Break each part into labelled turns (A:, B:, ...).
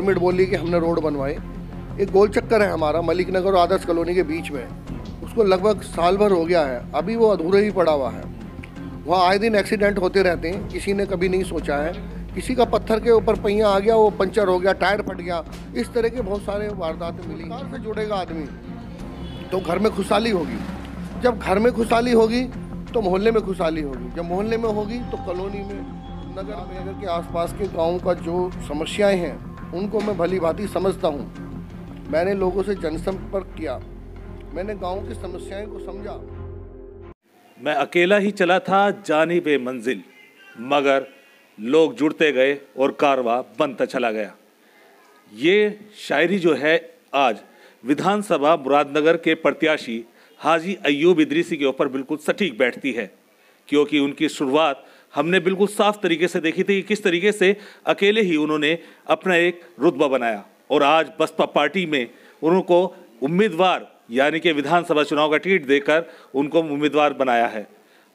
A: Government बोली कि हमने रोड बनवाए। एक गोल चक्कर है हमारा मलिक नगर और आदर्श कॉलोनी के बीच में, उसको लगभग साल भर हो गया है, अभी वो अधूरा ही पड़ा हुआ है। वहाँ आए दिन एक्सीडेंट होते रहते हैं, किसी ने कभी नहीं सोचा है, किसी का पत्थर के ऊपर पहिया आ गया, वो पंचर हो गया, टायर फट गया, इस तरह के बहुत सारे वारदातें मिली। कार से जुड़ेगा आदमी तो घर में खुशहाली होगी, जब घर में खुशहाली होगी तो मोहल्ले में खुशहाली होगी, जब मोहल्ले में होगी तो कॉलोनी में, नगर के आसपास के गाँव का जो समस्याएँ हैं उनको मैं भली भांति समझता हूँ। मैंने लोगों से जनसंपर्क किया, मैंने गाँव की समस्याएं को समझा।
B: मैं अकेला ही चला था जानिबे मंजिल, मगर लोग जुड़ते गए और कारवां बनता चला गया। ये शायरी जो है आज विधानसभा मुरादनगर के प्रत्याशी हाजी अय्यूब इदरीसी के ऊपर बिल्कुल सटीक बैठती है, क्योंकि उनकी शुरुआत हमने बिल्कुल साफ तरीके से देखी थी कि किस तरीके से अकेले ही उन्होंने अपना एक रुतबा बनाया और आज बसपा पार्टी में उनको उम्मीदवार यानी कि विधानसभा चुनाव का टिकट देकर उनको उम्मीदवार बनाया है।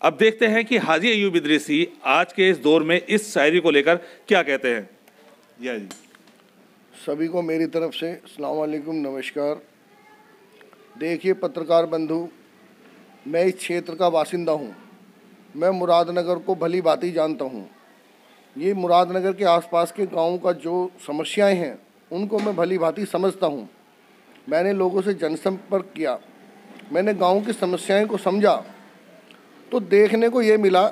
B: अब देखते हैं कि हाजी अय्यूब इदरीसी आज के इस दौर में इस शायरी को लेकर क्या कहते हैं। जी
A: सभी को मेरी तरफ से अस्सलाम वालेकुम, नमस्कार। देखिए पत्रकार बंधु, मैं इस क्षेत्र का बासिंदा हूँ, मैं मुरादनगर को भली भांति जानता हूँ। ये मुरादनगर के आसपास के गाँव का जो समस्याएं हैं उनको मैं भली भांति समझता हूँ। मैंने लोगों से जनसंपर्क किया, मैंने गांव की समस्याएं को समझा, तो देखने को ये मिला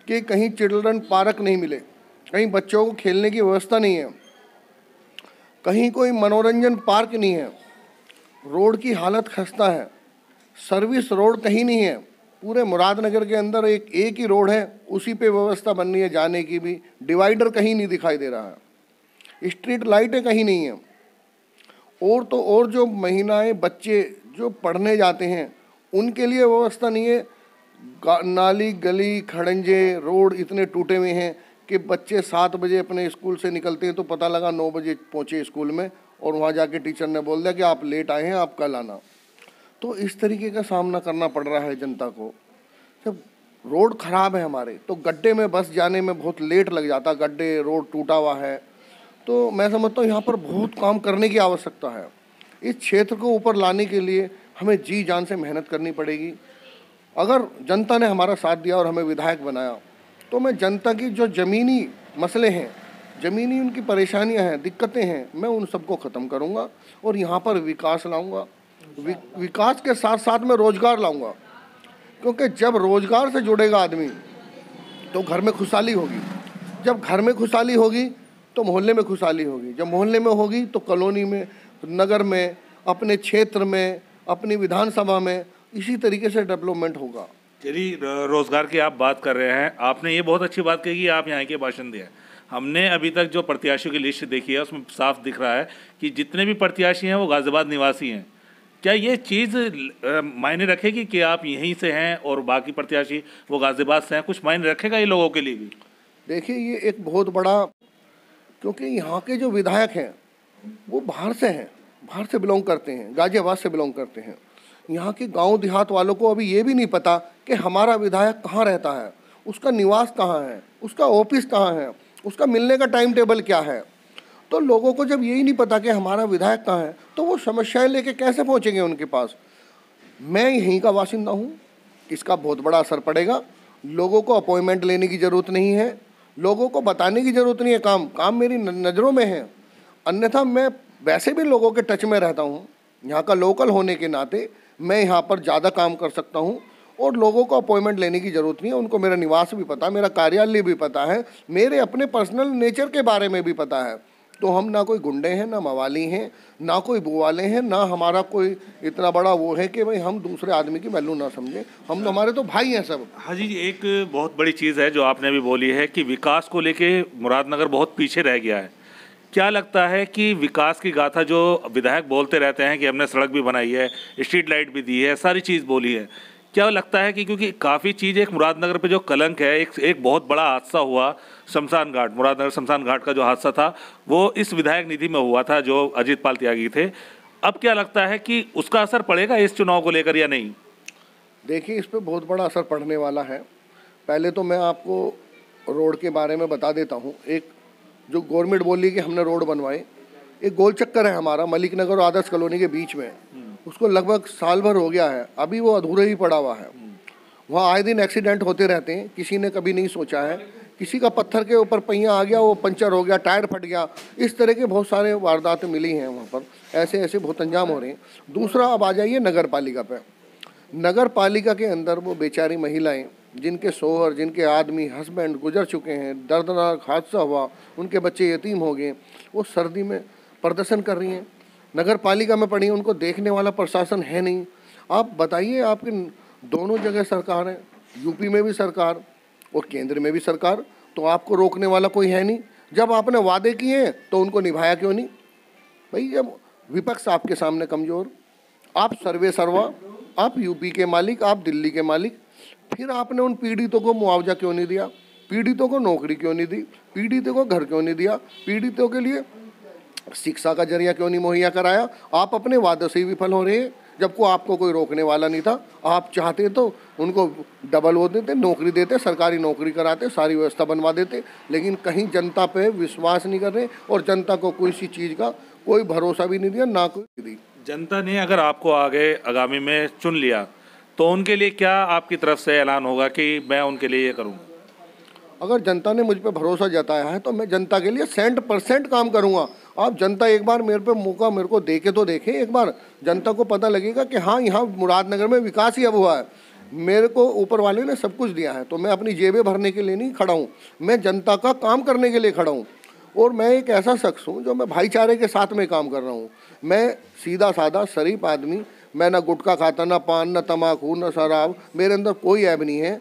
A: कि कहीं चिल्ड्रन पार्क नहीं मिले, कहीं बच्चों को खेलने की व्यवस्था नहीं है, कहीं कोई मनोरंजन पार्क नहीं है, रोड की हालत खस्ता है, सर्विस रोड कहीं नहीं है। पूरे मुरादनगर के अंदर एक ही रोड है, उसी पे व्यवस्था बन रही है जाने की भी, डिवाइडर कहीं नहीं दिखाई दे रहा है, स्ट्रीट लाइटें कहीं नहीं है। और तो और जो महिलाएं बच्चे जो पढ़ने जाते हैं उनके लिए व्यवस्था नहीं है। नाली गली खड़ंजे रोड इतने टूटे हुए हैं कि बच्चे 7 बजे अपने स्कूल से निकलते हैं तो पता लगा 9 बजे पहुँचे स्कूल में, और वहाँ जाके टीचर ने बोल दिया कि आप लेट आए हैं, आप कल आना। तो इस तरीके का सामना करना पड़ रहा है जनता को। जब रोड ख़राब है हमारे तो गड्ढे में बस जाने में बहुत लेट लग जाता, गड्ढे रोड टूटा हुआ है, तो मैं समझता हूँ यहाँ पर बहुत काम करने की आवश्यकता है। इस क्षेत्र को ऊपर लाने के लिए हमें जी जान से मेहनत करनी पड़ेगी। अगर जनता ने हमारा साथ दिया और हमें विधायक बनाया तो मैं जनता की जो ज़मीनी मसले हैं, ज़मीनी उनकी परेशानियाँ हैं, दिक्कतें हैं, मैं उन सबको ख़त्म करूँगा और यहाँ पर विकास लाऊँगा। विकास के साथ साथ मैं रोज़गार लाऊँगा, क्योंकि जब रोज़गार से जुड़ेगा आदमी तो घर में खुशहाली होगी, जब घर में खुशहाली होगी तो मोहल्ले में खुशहाली होगी, जब मोहल्ले में होगी तो कॉलोनी में, नगर में, अपने क्षेत्र में, अपनी विधानसभा में इसी तरीके से डेवलपमेंट होगा।
B: चलिए, रोज़गार की आप बात कर रहे हैं, आपने ये बहुत अच्छी बात कही कि आप यहाँ के बाशिंदे हैं। हमने अभी तक जो प्रत्याशियों की लिस्ट देखी है उसमें साफ दिख रहा है कि जितने भी प्रत्याशी हैं वो गाज़ियाबाद निवासी हैं। क्या ये चीज़ मायने रखेगी कि आप यहीं से हैं और बाकी प्रत्याशी वो गाज़ियाबाद से हैं? कुछ मायने रखेगा ये लोगों के लिए भी?
A: देखिए ये एक बहुत बड़ा, क्योंकि यहाँ के जो विधायक हैं वो बाहर से हैं, बाहर से बिलोंग करते हैं, गाज़ियाबाद से बिलोंग करते हैं। यहाँ के गांव देहात वालों को अभी ये भी नहीं पता कि हमारा विधायक कहाँ रहता है, उसका निवास कहाँ है, उसका ऑफिस कहाँ है, उसका मिलने का टाइम टेबल क्या है। तो लोगों को जब यही नहीं पता कि हमारा विधायक कहाँ है तो वो समस्याएं लेके कैसे पहुँचेंगे उनके पास। मैं यहीं का बासिंदा हूँ, इसका बहुत बड़ा असर पड़ेगा। लोगों को अपॉइंटमेंट लेने की ज़रूरत नहीं है, लोगों को बताने की ज़रूरत नहीं है, काम मेरी नज़रों में है। अन्यथा मैं वैसे भी लोगों के टच में रहता हूँ, यहाँ का लोकल होने के नाते मैं यहाँ पर ज़्यादा काम कर सकता हूँ और लोगों को अपॉइंटमेंट लेने की ज़रूरत नहीं है। उनको मेरा निवास भी पता है, मेरा कार्यालय भी पता है, मेरे अपने पर्सनल नेचर के बारे में भी पता है। तो हम ना कोई गुंडे हैं, ना मवाली हैं, ना कोई बुवाले हैं, ना हमारा कोई इतना बड़ा वो है कि भाई हम दूसरे आदमी की वैल्यू ना समझें। हम तो हमारे तो भाई हैं सब।
B: हाँ जी, एक बहुत बड़ी चीज़ है जो आपने अभी बोली है कि विकास को लेके मुरादनगर बहुत पीछे रह गया है। क्या लगता है कि विकास की गाथा जो विधायक बोलते रहते हैं कि हमने सड़क भी बनाई है, स्ट्रीट लाइट भी दी है, सारी चीज़ बोली है, क्या लगता है कि क्योंकि काफ़ी चीज़ एक मुरादनगर पे जो कलंक है, एक बहुत बड़ा हादसा हुआ शमशान घाट, मुरादनगर शमशान घाट का जो हादसा था वो इस विधायक निधि में हुआ था जो अजीत पाल त्यागी थे। अब क्या लगता है कि उसका असर पड़ेगा इस चुनाव को लेकर या नहीं?
A: देखिए इस पर बहुत बड़ा असर पड़ने वाला है। पहले तो मैं आपको रोड के बारे में बता देता हूँ। एक जो गवर्नमेंट बोली कि हमने रोड बनवाए, एक गोल चक्कर है हमारा मलिक नगर और आदर्श कॉलोनी के बीच में, उसको लगभग साल भर हो गया है, अभी वो अधूरा ही पड़ा हुआ है। वहाँ आए दिन एक्सीडेंट होते रहते हैं, किसी ने कभी नहीं सोचा है, किसी का पत्थर के ऊपर पहिया आ गया, वो पंचर हो गया, टायर फट गया, इस तरह के बहुत सारे वारदातें मिली हैं वहाँ पर, ऐसे ऐसे बहुत अंजाम हो रहे हैं। दूसरा, अब आ जाइए नगर पालिका पे। नगर पालिका के अंदर वो बेचारी महिलाएं जिनके शोहर, जिनके आदमी, हस्बैंड गुजर चुके हैं, दर्दनाक हादसा हुआ, उनके बच्चे यतीम हो गए, वो सर्दी में प्रदर्शन कर रही हैं, नगर पालिका में पड़ी हैं, उनको देखने वाला प्रशासन है नहीं। आप बताइए, आपके दोनों जगह सरकार है, यूपी में भी सरकार और केंद्र में भी सरकार, तो आपको रोकने वाला कोई है नहीं। जब आपने वादे किए हैं तो उनको निभाया क्यों नहीं भाई? जब विपक्ष आपके सामने कमज़ोर, आप सर्वे सर्वा, आप यूपी के मालिक, आप दिल्ली के मालिक, फिर आपने उन पीड़ितों को मुआवजा क्यों नहीं दिया? पीड़ितों को नौकरी क्यों नहीं दी? पीड़ितों को घर क्यों नहीं दिया? पीड़ितों के लिए शिक्षा का जरिया क्यों नहीं मुहैया कराया? आप अपने वादे से ही विफल हो रहे हैं, जबकि आपको कोई रोकने वाला नहीं था। आप चाहते तो उनको डबल वो देते, नौकरी देते, सरकारी नौकरी कराते, सारी व्यवस्था बनवा देते, लेकिन कहीं जनता पे विश्वास नहीं कर रहे और जनता को कोई सी चीज़ का कोई भरोसा भी नहीं दिया, ना कोई दी।
B: जनता ने अगर आपको आगे आगामी में चुन लिया तो उनके लिए क्या आपकी तरफ से ऐलान होगा कि मैं उनके लिए ये करूँगा?
A: अगर जनता ने मुझ पर भरोसा जताया है तो मैं जनता के लिए 100% काम करूंगा। आप जनता एक बार मेरे पे मौका मेरे को देखे तो देखें, एक बार जनता को पता लगेगा कि हाँ, यहाँ मुरादनगर में विकास ही अब हुआ है। मेरे को ऊपर वाले ने सब कुछ दिया है, तो मैं अपनी जेबें भरने के लिए नहीं खड़ा हूँ, मैं जनता का काम करने के लिए खड़ा हूँ। और मैं एक ऐसा शख्स हूँ जो मैं भाईचारे के साथ में काम कर रहा हूँ। मैं सीधा साधा शरीफ आदमी, मैं ना गुटखा खाता, ना पान, ना तम्बाकू, ना शराब, मेरे अंदर कोई ऐब नहीं है।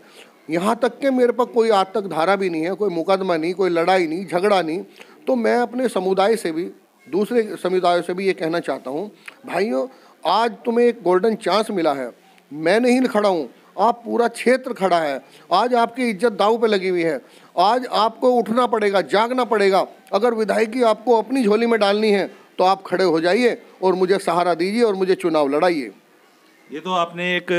A: यहाँ तक कि मेरे पास कोई आज तक धारा भी नहीं है, कोई मुकदमा नहीं, कोई लड़ाई नहीं, झगड़ा नहीं। तो मैं अपने समुदाय से भी, दूसरे समुदायों से भी ये कहना चाहता हूँ, भाइयों, आज तुम्हें एक गोल्डन चांस मिला है। मैं नहीं खड़ा हूँ, आप पूरा क्षेत्र खड़ा है। आज आपकी इज्जत दांव पे लगी हुई है। आज आपको उठना पड़ेगा, जागना पड़ेगा। अगर विधायकी आपको अपनी झोली में डालनी है तो आप खड़े हो जाइए और मुझे सहारा दीजिए और मुझे चुनाव लड़ाइए।
B: ये तो आपने एक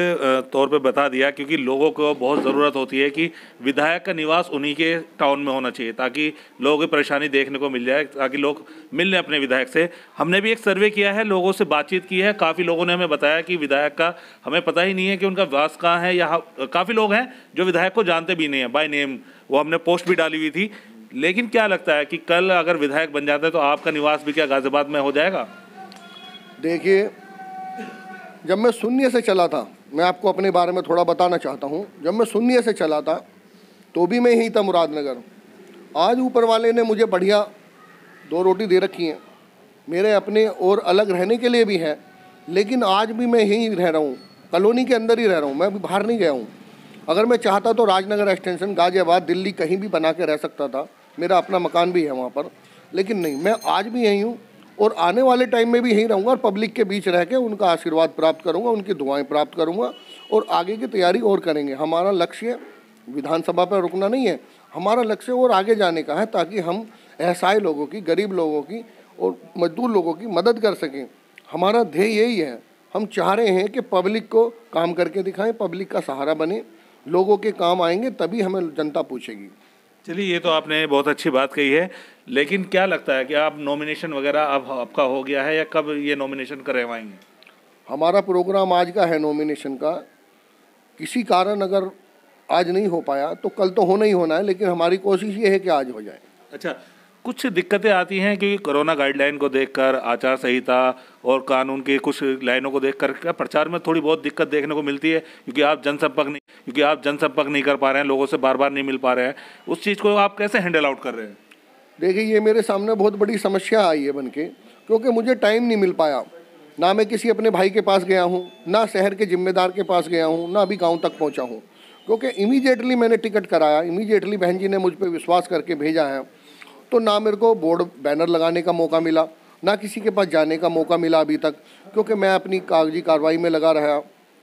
B: तौर पे बता दिया, क्योंकि लोगों को बहुत ज़रूरत होती है कि विधायक का निवास उन्हीं के टाउन में होना चाहिए, ताकि लोगों की परेशानी देखने को मिल जाए, ताकि लोग मिल लें अपने विधायक से। हमने भी एक सर्वे किया है, लोगों से बातचीत की है, काफ़ी लोगों ने हमें बताया कि विधायक का हमें पता ही नहीं है कि उनका वास कहाँ है, या काफ़ी लोग हैं जो विधायक को जानते भी नहीं हैं बाय नेम, वो हमने पोस्ट भी डाली हुई थी। लेकिन क्या लगता है कि कल अगर विधायक बन जाता है तो आपका निवास भी क्या गाजियाबाद में हो जाएगा?
A: देखिए, जब मैं शून्य से चला था, मैं आपको अपने बारे में थोड़ा बताना चाहता हूँ। जब मैं शून्य से चला था तो भी मैं यहीं था, मुरादनगर। आज ऊपर वाले ने मुझे बढ़िया 2 रोटी दे रखी हैं, मेरे अपने और अलग रहने के लिए भी है, लेकिन आज भी मैं यहीं रह रहा हूँ, कॉलोनी के अंदर ही रह रहा हूँ, मैं अभी बाहर नहीं गया हूँ। अगर मैं चाहता तो राजनगर एक्सटेंशन, गाजियाबाद, दिल्ली कहीं भी बना के रह सकता था, मेरा अपना मकान भी है वहाँ पर, लेकिन नहीं, मैं आज भी यहीं हूँ और आने वाले टाइम में भी यहीं रहूँगा और पब्लिक के बीच रह के उनका आशीर्वाद प्राप्त करूँगा, उनकी दुआएं प्राप्त करूँगा और आगे की तैयारी और करेंगे। हमारा लक्ष्य विधानसभा पर रुकना नहीं है, हमारा लक्ष्य और आगे जाने का है, ताकि हम असहाय लोगों की, गरीब लोगों की और मजदूर लोगों की मदद कर सकें। हमारा ध्येय यही है। हम चाह रहे हैं कि पब्लिक को काम करके दिखाएं, पब्लिक का सहारा बने, लोगों के काम आएंगे तभी हमें जनता पूछेगी।
B: चलिए, ये तो आपने बहुत अच्छी बात कही है, लेकिन क्या लगता है कि आप नॉमिनेशन वगैरह अब आपका हो गया है या कब ये नॉमिनेशन करवाएंगे?
A: हमारा प्रोग्राम आज का है नॉमिनेशन का। किसी कारण अगर आज नहीं हो पाया तो कल तो होना ही होना है, लेकिन हमारी कोशिश ये है कि आज हो जाए।
B: अच्छा, कुछ दिक्कतें आती हैं कि कोरोना गाइडलाइन को देखकर, आचार संहिता और कानून की कुछ लाइनों को देखकर क्या प्रचार में थोड़ी बहुत दिक्कत देखने को मिलती है, क्योंकि आप जनसंपर्क नहीं कर पा रहे हैं, लोगों से बार बार नहीं मिल पा रहे हैं। उस चीज़ को आप कैसे हैंडल आउट कर रहे हैं?
A: देखिए, ये मेरे सामने बहुत बड़ी समस्या आई है बन के, क्योंकि मुझे टाइम नहीं मिल पाया। ना मैं किसी अपने भाई के पास गया हूँ, ना शहर के जिम्मेदार के पास गया हूँ, ना अभी गाँव तक पहुँचा हूँ, क्योंकि इमीडिएटली मैंने टिकट कराया, इमीडिएटली बहन जी ने मुझ पर विश्वास करके भेजा है। तो ना मेरे को बोर्ड बैनर लगाने का मौका मिला, ना किसी के पास जाने का मौका मिला अभी तक, क्योंकि मैं अपनी कागजी कार्रवाई में लगा रहा,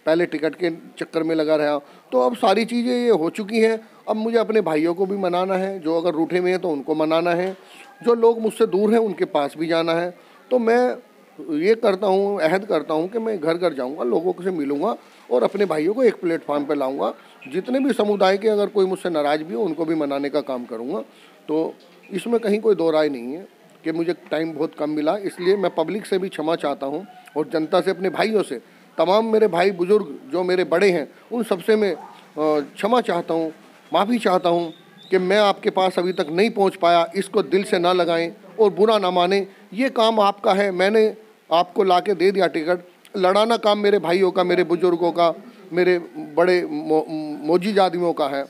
A: पहले टिकट के चक्कर में लगा रहा। तो अब सारी चीज़ें ये हो चुकी हैं। अब मुझे अपने भाइयों को भी मनाना है, जो अगर रूठे में हैं तो उनको मनाना है, जो लोग मुझसे दूर हैं उनके पास भी जाना है। तो मैं ये करता हूँ, अहद करता हूँ कि मैं घर घर जाऊँगा, लोगों से मिलूँगा और अपने भाइयों को एक प्लेटफॉर्म पर लाऊँगा। जितने भी समुदाय के अगर कोई मुझसे नाराज़ भी हो उनको भी मनाने का काम करूँगा। तो इसमें कहीं कोई दो राय नहीं है। कि मुझे टाइम बहुत कम मिला, इसलिए मैं पब्लिक से भी क्षमा चाहता हूँ और जनता से, अपने भाइयों से, तमाम मेरे भाई बुजुर्ग जो मेरे बड़े हैं उन सबसे मैं क्षमा चाहता हूँ, माफ़ी चाहता हूँ कि मैं आपके पास अभी तक नहीं पहुँच पाया। इसको दिल से ना लगाएं और बुरा ना मानें, ये काम आपका है, मैंने आपको ला के दे दिया टिकट, लड़ाना काम मेरे भाइयों का, मेरे बुजुर्गों का, मेरे बड़े मोजीज आदमियों का है।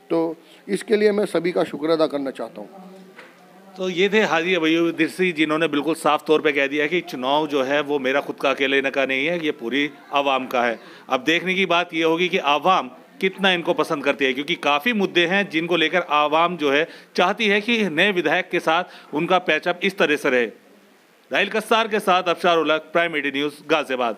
A: तो इसके लिए मैं सभी का शुक्र अदा करना चाहता हूँ।
B: तो ये थे हाजी अय्यूब इदरीसी, जिन्होंने बिल्कुल साफ तौर पे कह दिया कि चुनाव जो है वो मेरा खुद का अकेले का नहीं है, ये पूरी आवाम का है। अब देखने की बात ये होगी कि आवाम कितना इनको पसंद करती है, क्योंकि काफ़ी मुद्दे हैं जिनको लेकर आवाम जो है चाहती है कि नए विधायक के साथ उनका पैचअप इस तरह से रहे। राहिल कस्सार के साथ अफशार ul Haq, prime media news, Ghaziabad.